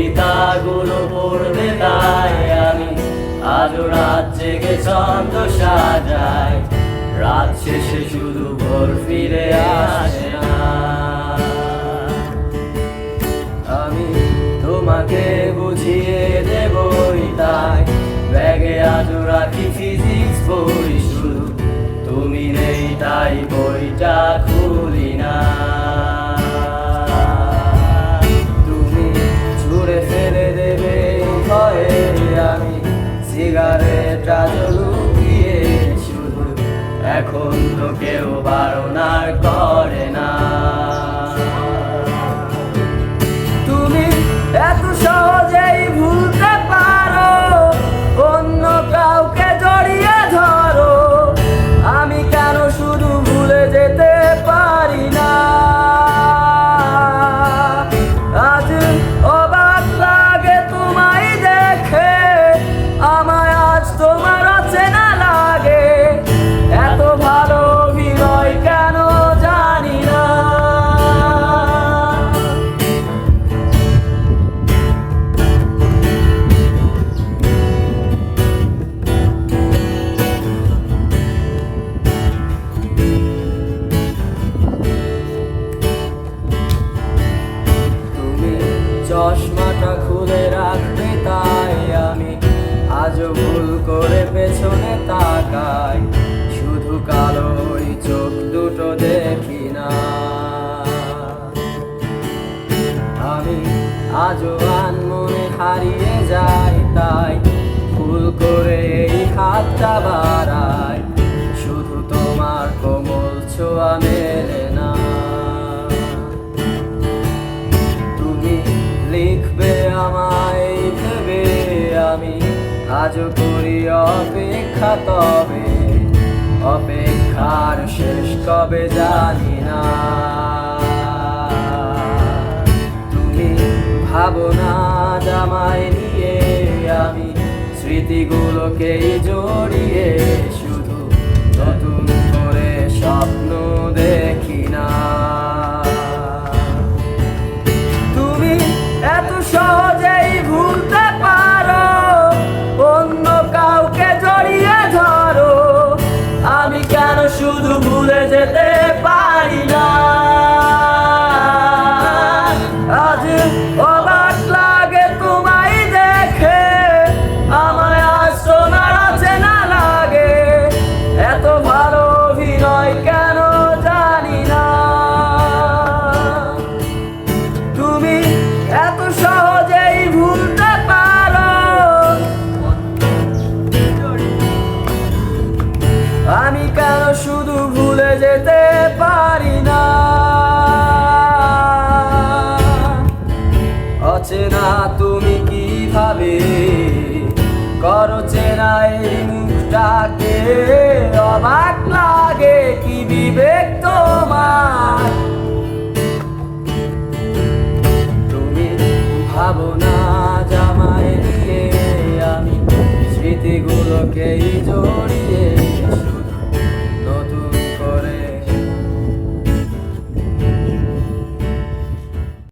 কবিতাগুলো পড়বে তাই আমি আজও রাত জেগে ছন্দ সাজাই। রাত শেষে শুধু ভোর ফিরে আসে না। আমি তোমাকে বুঝিয়ে দেবই তাই ব্যাগে আজও রাখি ফিজিক্স বই, শুধু তুমি নেই তাই বইটা খুলি না। তুমি ছুঁড়ে ফেলে দেবে ভয়ে আমি সিগারেটটা লুকিয়ে, শুধু এখন তো কেউ বারণ আর করে না। তুমি এত সহজেই ভুলতে পারো অন্য কাউকে জড়িয়ে ধরো, আমি কেন শুধু ভুলে যেতে পারি না। আজ অবাক লাগে তোমায় দেখে, আমায় আজ তোমার অচেনা লাগে। এত ভালো অভিনয় কেন জানি না। চশমাটা খুলে রাখতে তাই আমি আজও ভুল করে পেছনে তাকাই, শুধু কালো ওই চোখ দুটো দেখি না। আমি আজও আনমনে হারিয়ে যাই তাই ভুল করে এই হাতটা বাড়াই, শুধু তোমার কোমল ছোঁয়া মেলে না। লিখবে আমায় ভেবে আমি আজও করি অপেক্ষা, তবে অপেক্ষার শেষ কবে জানি না। তুমি ভাবনা জামাই নিয়ে আমি স্মৃতিগুলোকেই জড়িয়ে, শুধু নতুন করে স্বপ্ন দেখি না। এত সহজেই ভুলতে পারো অন্য কাউকে জড়িয়ে ধরো, আমি কেন শুধু ভুলে যেতে পারি না। আজ অবাক লাগে তোমায় দেখে, আমায় আজ তোমার অচেনা লাগে। এত ভালো অভিনয় কেন জানি না। তুমি এত সহজেই ভুলতে পারো, আমি কেন শুধু ভুলে যেতে পারি না। অচেনা তুমি কিভাবে করো চেনা এই মুখটাকে, অবাক লাগে কি বিবেক তোমার।